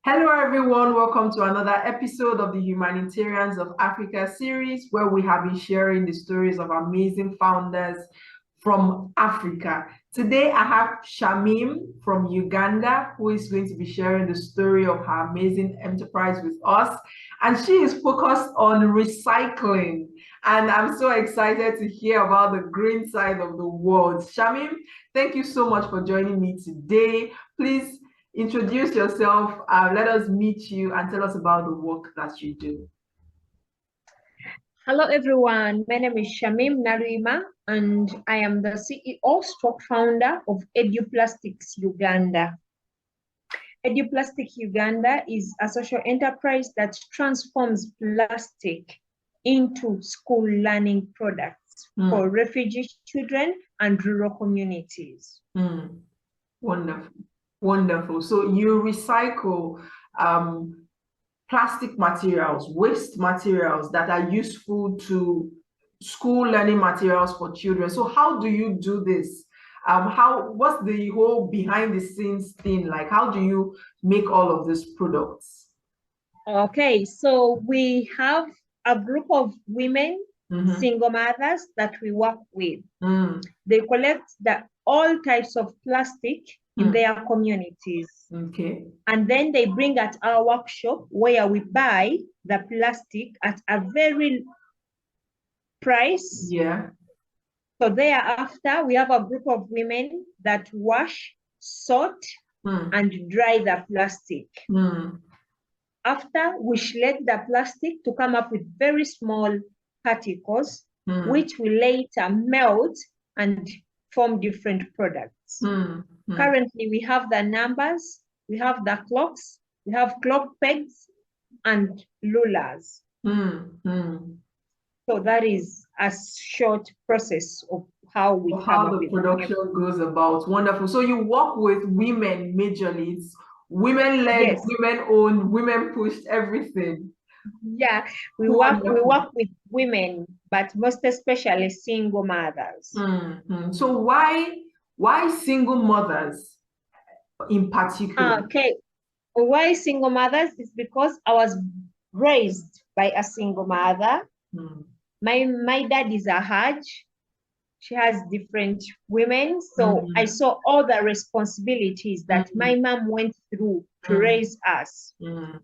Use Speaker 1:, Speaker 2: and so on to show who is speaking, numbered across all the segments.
Speaker 1: Hello, everyone. Welcome to another episode of the Humanitarians of Africa series, where we have been sharing the stories of amazing founders from Africa. Today, I have Shamim from Uganda, who is going to be sharing the story of her amazing enterprise with us. And she is focused on recycling. And I'm so excited to hear about the green side of the world. Shamim, thank you so much for joining me today. Please introduce yourself, let us meet you, and tell us about the work that you do.
Speaker 2: Hello, everyone. My name is Shamim Narima, and I am the CEO stroke founder of EduPlastics Uganda. EduPlastics Uganda is a social enterprise that transforms plastic into school learning products for refugee children and rural communities.
Speaker 1: Wonderful. Wonderful. So you recycle plastic materials, waste materials that are useful to school learning materials for children. So how do you do this? What's the whole behind the scenes thing? Like, how do you make all of these products?
Speaker 2: Okay, so we have a group of women, single mothers that we work with. They collect all types of plastic in their communities.
Speaker 1: Okay.
Speaker 2: And then they bring at our workshop where we buy the plastic at a very price.
Speaker 1: Yeah.
Speaker 2: So thereafter, we have a group of women that wash, sort, and dry the plastic. After, we shred the plastic to come up with very small particles, which we later melt and form different products. Currently, we have the numbers, we have the clocks, we have clock pegs, and rulers. So that is a short process of how we
Speaker 1: how the production goes about. Wonderful. So you work with women majorly. It's women-led, yes. Women-owned, women-pushed, everything.
Speaker 2: Yeah, we work with women, but most especially single mothers.
Speaker 1: So why single mothers in particular?
Speaker 2: Okay, why single mothers is because I was raised by a single mother. My dad is a Hajj. She has different women. So I saw all the responsibilities that my mom went through to raise us.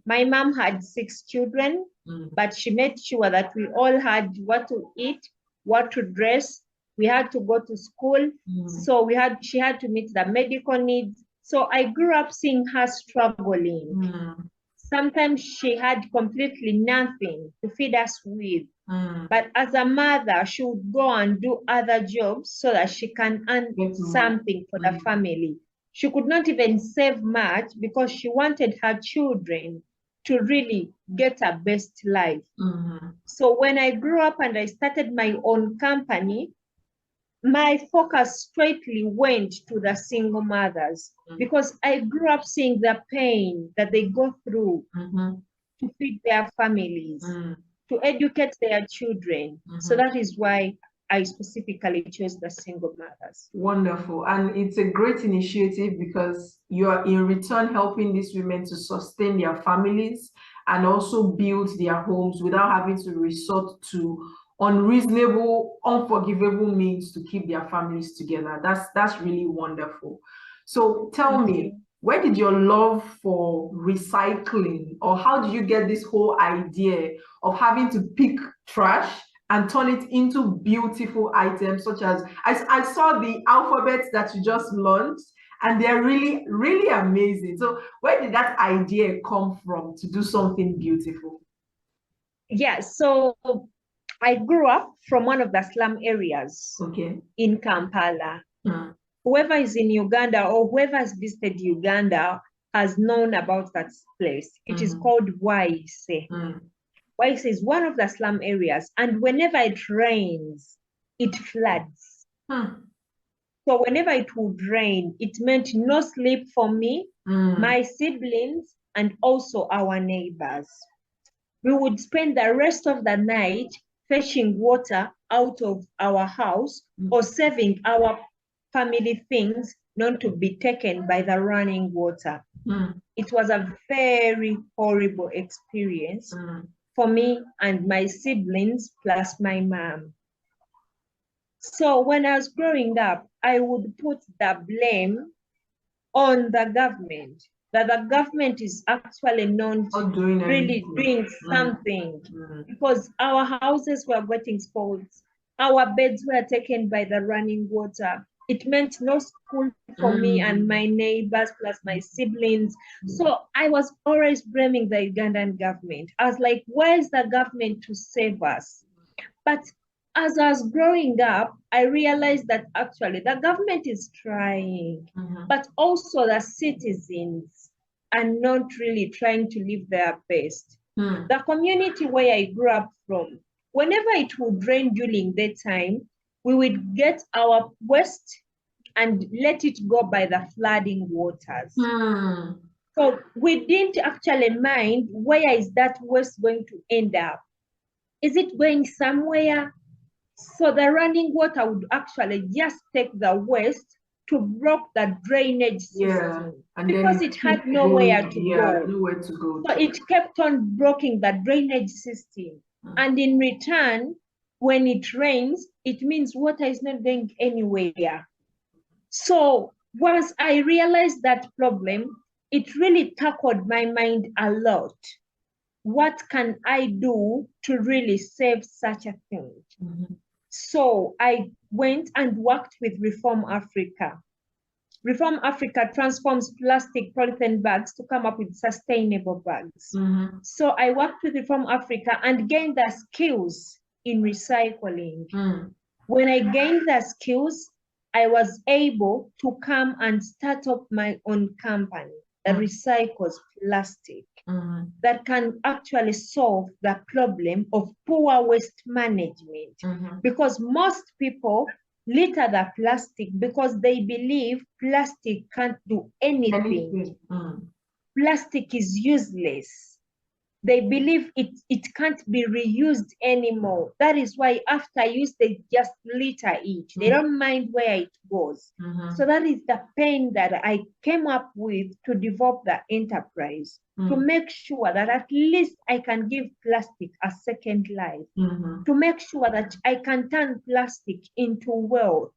Speaker 2: My mom had 6 children, but she made sure that we all had what to eat, what to dress. We had to go to school. So she had to meet the medical needs. So I grew up seeing her struggling. Sometimes she had completely nothing to feed us with. But as a mother, she would go and do other jobs so that she can earn something for the family. She could not even save much because she wanted her children to really get a best life. So when I grew up and I started my own company, my focus straightly went to the single mothers because I grew up seeing the pain that they go through to feed their families, to educate their children. So that is why I specifically chose the single mothers.
Speaker 1: Wonderful. And it's a great initiative because you are in return helping these women to sustain their families and also build their homes without having to resort to unreasonable, unforgivable means to keep their families together. That's really wonderful. So tell me, where did your love for recycling, or how did you get this whole idea of having to pick trash and turn it into beautiful items, such as, I saw the alphabets that you just launched, and they're really, really amazing. So where did that idea come from to do something beautiful?
Speaker 2: Yeah, so I grew up from one of the slum areas in Kampala. Whoever is in Uganda or whoever has visited Uganda has known about that place. It is called Waise. Waise is one of the slum areas, and whenever it rains, it floods. So whenever it would rain, it meant no sleep for me, my siblings, and also our neighbors. We would spend the rest of the night fetching water out of our house or saving our family things not to be taken by the running water. It was a very horrible experience for me and my siblings plus my mom. So when I was growing up, I would put the blame on the government, that the government is actually not really doing something, because our houses were getting spoiled, our beds were taken by the running water. It meant no school for me and my neighbors plus my siblings. So I was always blaming the Ugandan government. I was like, where is the government to save us? But as I was growing up, I realized that actually the government is trying, but also the citizens are not really trying to live their best. The community where I grew up from, whenever it would rain during daytime, we would get our waste and let it go by the flooding waters. So we didn't actually mind where is that waste going to end up. Is it going somewhere? So the running water would actually just take the waste to block the drainage system, because it had nowhere to go. So it kept on blocking the drainage system. And in return, when it rains, it means water is not going anywhere. So once I realized that problem, it really tackled my mind a lot. What can I do to really save such a thing? So I went and worked with Reform Africa. Reform Africa transforms plastic polythene bags to come up with sustainable bags. So I worked with Reform Africa and gained the skills in recycling. When I gained the skills, I was able to come and start up my own company that recycles plastic, that can actually solve the problem of poor waste management. Because most people litter the plastic because they believe plastic can't do anything. Plastic is useless. They believe it can't be reused anymore. That is why after use, they just litter it. They don't mind where it goes. So that is the pain that I came up with to develop the enterprise, to make sure that at least I can give plastic a second life, to make sure that I can turn plastic into wealth.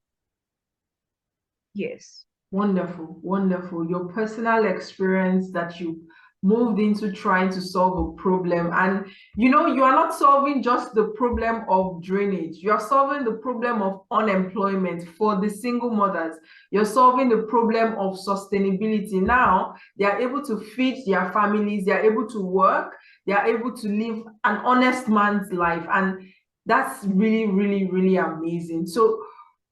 Speaker 2: Yes.
Speaker 1: Wonderful, wonderful. Your personal experience that you moved into trying to solve a problem. And you are not solving just the problem of drainage. You are solving the problem of unemployment for the single mothers. You're solving the problem of sustainability. Now they are able to feed their families, they are able to work, they are able to live an honest man's life. And that's really, really, really amazing. So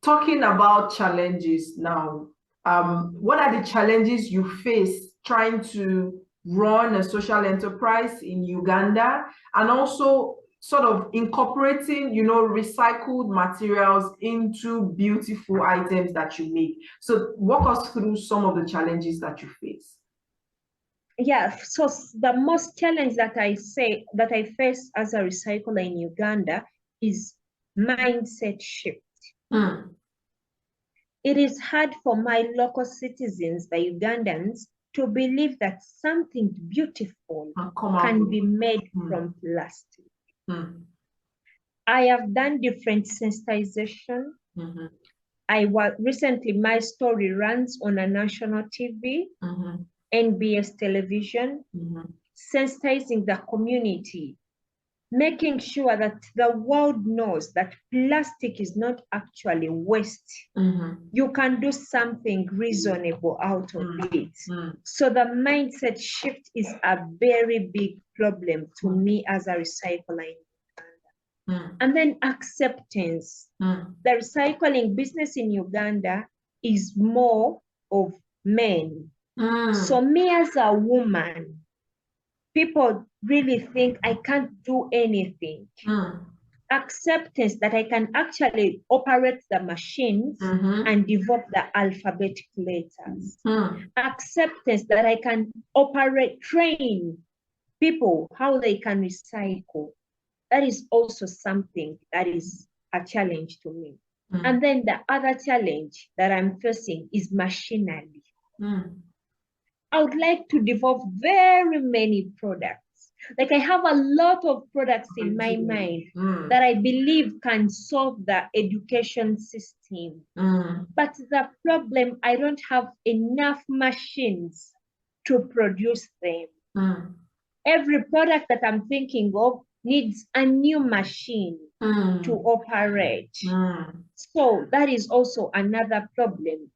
Speaker 1: talking about challenges now, what are the challenges you face trying to run a social enterprise in Uganda, and also sort of incorporating, recycled materials into beautiful items that you make? So walk us through some of the challenges that you face.
Speaker 2: Yeah, so the most challenge that I face as a recycler in Uganda is mindset shift. It is hard for my local citizens, the Ugandans, to believe that something beautiful can be made from plastic. I have done different sensitization. Recently, my story runs on a national TV, NBS television, sensitizing the community, making sure that the world knows that plastic is not actually waste. You can do something reasonable out of it. So the mindset shift is a very big problem to me as a recycler in Uganda. And then acceptance. The recycling business in Uganda is more of men. So me as a woman, people really think I can't do anything. Acceptance that I can actually operate the machines and develop the alphabetic letters. Acceptance that I can train people how they can recycle. That is also something that is a challenge to me. And then the other challenge that I'm facing is machinery. I would like to develop very many products. Like I have a lot of products in my mind that I believe can solve the education system. But the problem, I don't have enough machines to produce them. Every product that I'm thinking of needs a new machine to operate. So that is also another problem.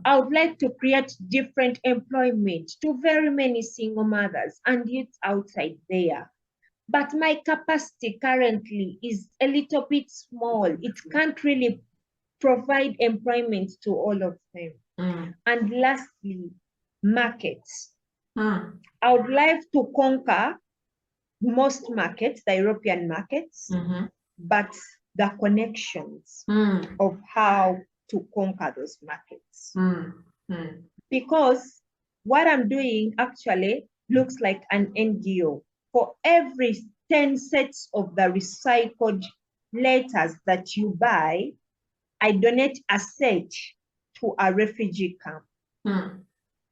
Speaker 2: I would like to create different employment to very many single mothers and youths outside there. But my capacity currently is a little bit small. It can't really provide employment to all of them. And lastly, markets. I would like to conquer most markets, the European markets, but the connections of how to conquer those markets. Because what I'm doing actually looks like an NGO. For every 10 sets of the recycled letters that you buy, I donate a set to a refugee camp.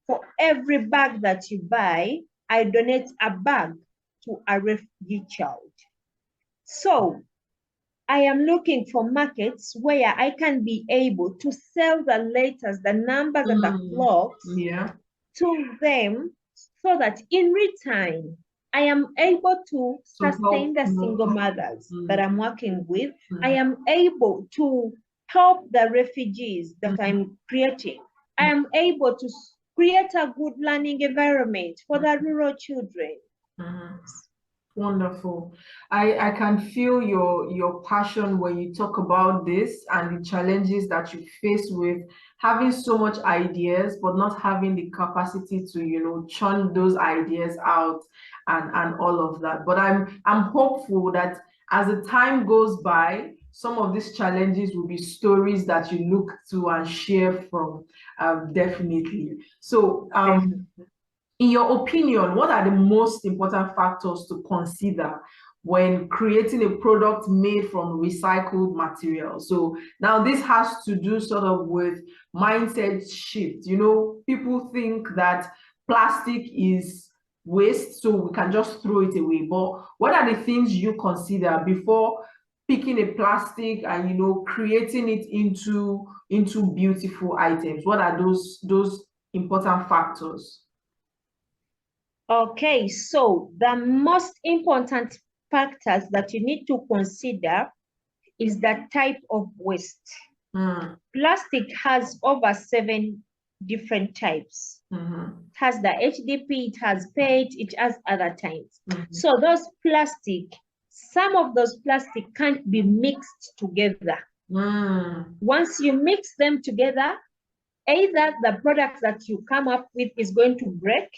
Speaker 2: For every bag that you buy, I donate a bag to a refugee child. So I am looking for markets where I can be able to sell the letters, the numbers and the clocks to them so that in return, I am able to sustain the single mothers that I'm working with. I am able to help the refugees that I'm creating. I am able to create a good learning environment for the rural children.
Speaker 1: Wonderful. I can feel your passion when you talk about this and the challenges that you face with having so much ideas, but not having the capacity to, churn those ideas out and all of that. But I'm hopeful that as the time goes by, some of these challenges will be stories that you look to and share from, definitely. So, in your opinion, what are the most important factors to consider when creating a product made from recycled materials? So now this has to do sort of with mindset shift. People think that plastic is waste, so we can just throw it away. But what are the things you consider before picking a plastic and creating it into beautiful items? What are those important factors?
Speaker 2: Okay, so the most important factors that you need to consider is the type of waste. Plastic has over 7 different types. It has the HDP, it has PET, it has other types. So those plastic, some of those plastic can't be mixed together. Once you mix them together, either the product that you come up with is going to break,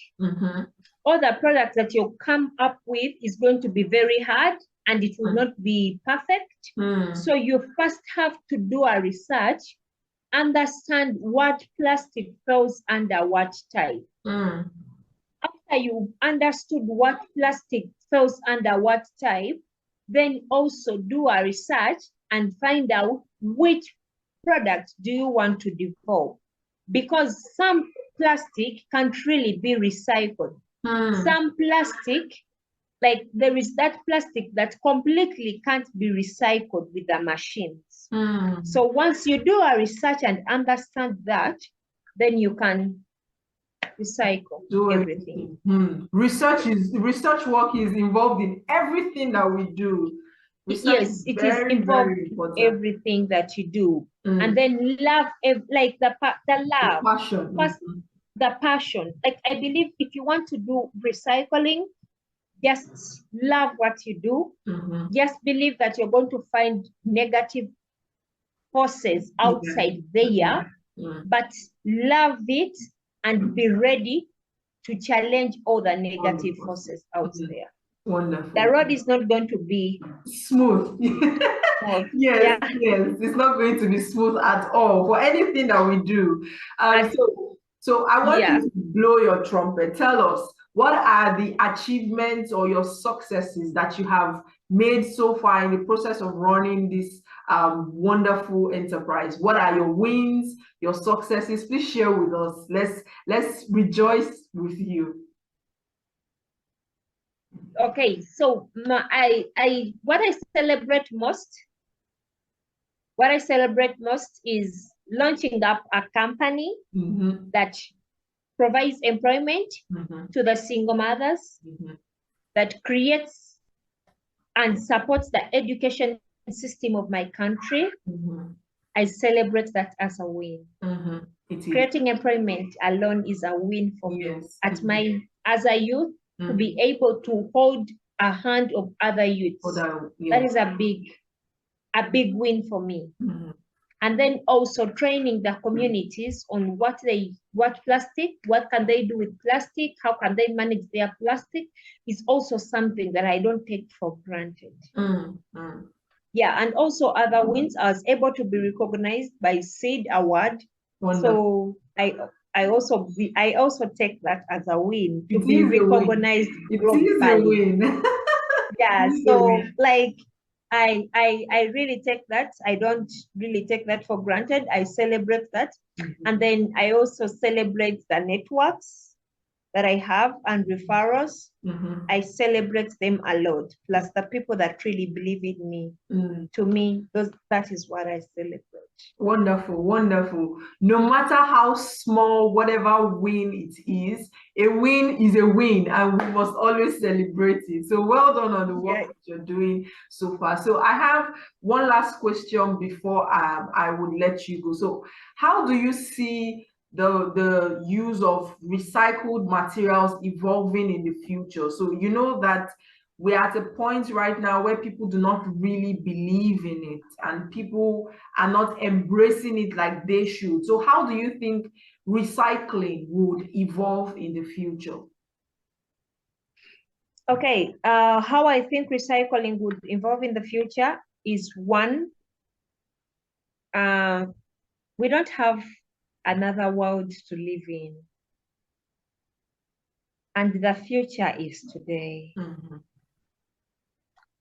Speaker 2: or the product that you come up with is going to be very hard and it will not be perfect. So you first have to do a research, understand what plastic falls under what type. After you've understood what plastic falls under what type, then also do a research and find out which product do you want to develop. Because some plastic can't really be recycled. Some plastic, like there is that plastic that completely can't be recycled with the machines. So once you do a research and understand that, then you can recycle everything.
Speaker 1: Research work is involved in everything that we do.
Speaker 2: Yes, it is involved in everything that you do. And then love, like the love,
Speaker 1: the passion.
Speaker 2: The passion. Like I believe if you want to do recycling, just love what you do. Just believe that you're going to find negative forces outside there, but love it and be ready to challenge all the negative forces out there.
Speaker 1: Wonderful.
Speaker 2: The road is not going to be
Speaker 1: smooth. Yes, it's not going to be smooth at all for anything that we do. So I want you to blow your trumpet. Tell us, what are the achievements or your successes that you have made so far in the process of running this wonderful enterprise. What are your wins, your successes? Please share with us. Let's rejoice with you.
Speaker 2: Okay, so what I celebrate most is launching up a company that provides employment to the single mothers, that creates and supports the education system of my country. I celebrate that as a win. Creating employment alone is a win for me. As a youth, to be able to hold a hand of other youths, that is a big win for me. And then also training the communities on what can they do with plastic, how can they manage their plastic, is also something that I don't take for granted. Yeah, and also other wins, I was able to be recognized by SEED Award. So I also take that as a win, to be recognized globally. Yeah, so like I really take that. I don't really take that for granted. I celebrate that. And then I also celebrate the networks that I have and referrals. I celebrate them a lot. Plus the people that really believe in me. To me, that is what I celebrate.
Speaker 1: Wonderful, wonderful. No matter how small, whatever win it is, a win is a win, and we must always celebrate it. So well done on the work that you're doing so far. So I have one last question before I would let you go. So how do you see the use of recycled materials evolving in the future? So you know that we're at a point right now where people do not really believe in it, and people are not embracing it like they should. So how do you think recycling would evolve in the future?
Speaker 2: Okay, how I think recycling would evolve in the future is, one, we don't have another world to live in, and the future is today.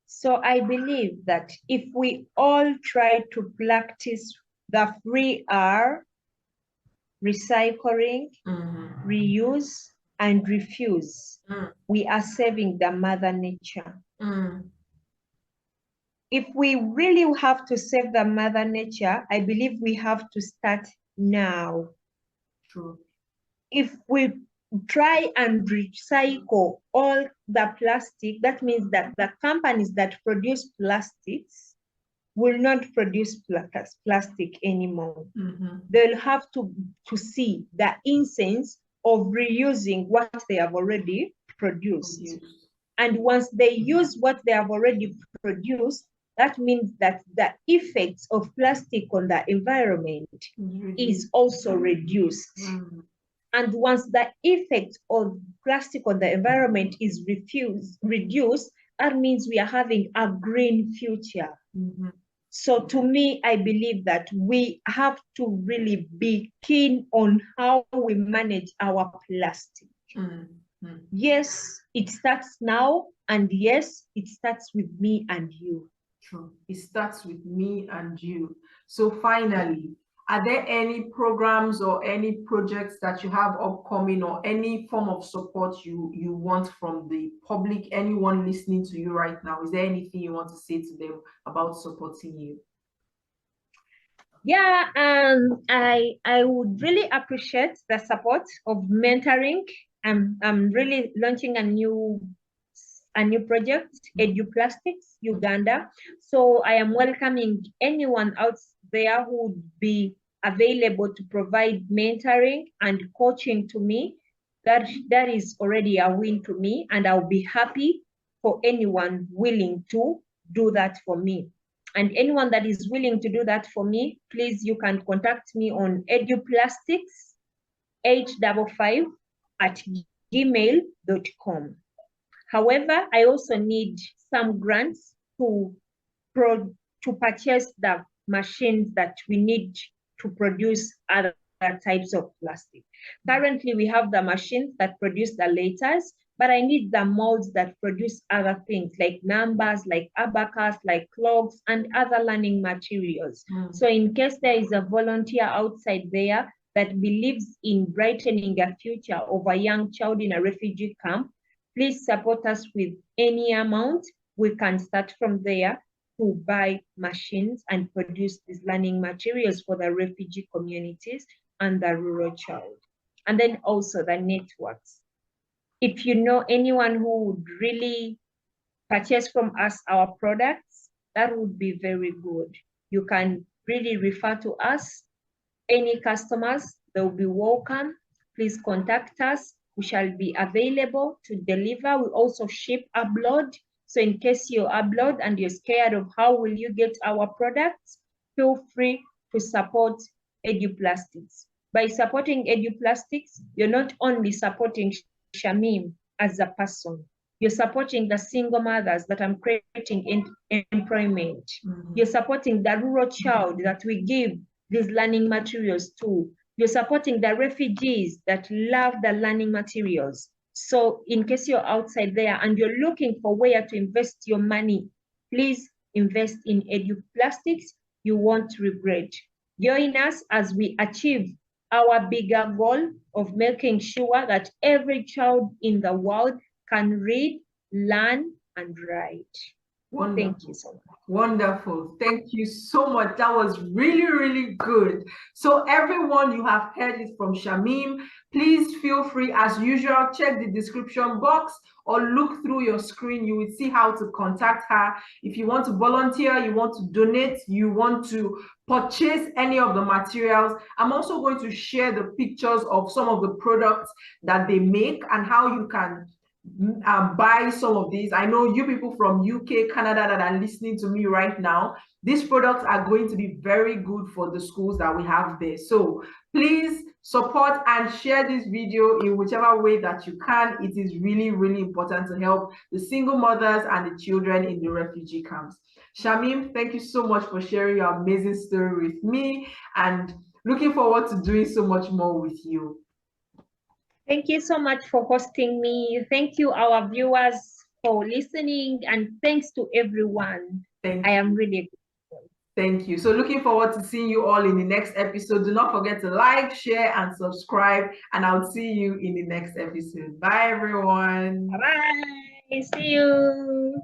Speaker 2: So I believe that if we all try to practice the 3R, recycling, reuse, and refuse, we are saving the mother nature. If we really have to save the mother nature, I believe we have to start now.
Speaker 1: True.
Speaker 2: If we try and recycle all the plastic, that means that the companies that produce plastics will not produce plastic anymore. They'll have to see the essence of reusing what they have already produced. And once they use what they have already produced, that means that the effects of plastic on the environment is also reduced. And once the effect of plastic on the environment is reduced, that means we are having a green future. So to me, I believe that we have to really be keen on how we manage our plastic. Yes, it starts now, and yes, it starts with me and you.
Speaker 1: True. It starts with me and you. So finally, are there any programs or any projects that you have upcoming, or any form of support you want from the public, anyone listening to you right now? Is there anything you want to say to them about supporting you?
Speaker 2: Yeah, I would really appreciate the support of mentoring. I'm really launching a new project, EduPlastics Uganda. So I am welcoming anyone out there who would be available to provide mentoring and coaching to me. That is already a win to me, and I'll be happy for anyone willing to do that for me. And anyone that is willing to do that for me, please, you can contact me on EduPlastics 855@gmail.com. However, I also need some grants to purchase the machines that we need to produce other types of plastic. Currently, we have the machines that produce the letters, but I need the molds that produce other things like numbers, like abacus, like clocks, and other learning materials. So in case there is a volunteer outside there that believes in brightening a future of a young child in a refugee camp, please support us with any amount. We can start from there to buy machines and produce these learning materials for the refugee communities and the rural child. And then also the networks. If you know anyone who would really purchase from us our products, that would be very good. You can really refer to us. Any customers, they will be welcome. Please contact us. We shall be available to deliver. We also ship abroad. So in case you're abroad and you're scared of how will you get our products, feel free to support EduPlastics. By supporting EduPlastics, you're not only supporting Shamim as a person, you're supporting the single mothers that I'm creating in employment. You're supporting the rural child that we give these learning materials to. You're supporting the refugees that love the learning materials. So in case you're outside there and you're looking for where to invest your money, please invest in EduPlastics. You won't regret. Join us as we achieve our bigger goal of making sure that every child in the world can read, learn, and write.
Speaker 1: Wonderful.
Speaker 2: Thank you so much.
Speaker 1: Wonderful. Thank you so much. That was really, really good. So everyone, you have heard it from Shamim. Please feel free, as usual, check the description box or look through your screen. You will see how to contact her. If you want to volunteer, you want to donate, you want to purchase any of the materials. I'm also going to share the pictures of some of the products that they make and how you can buy some of these. I know you people from UK, Canada that are listening to me right now, these products are going to be very good for the schools that we have there. So please support and share this video in whichever way that you can. It is really, really important to help the single mothers and the children in the refugee camps. Shamim, thank you so much for sharing your amazing story with me, and looking forward to doing so much more with you.
Speaker 2: Thank you so much for hosting me. Thank you, our viewers, for listening, and thanks to everyone. I am really grateful.
Speaker 1: Thank you. So looking forward to seeing you all in the next episode. Do not forget to like, share, and subscribe, and I'll see you in the next episode. Bye, everyone.
Speaker 2: Bye-bye. See you.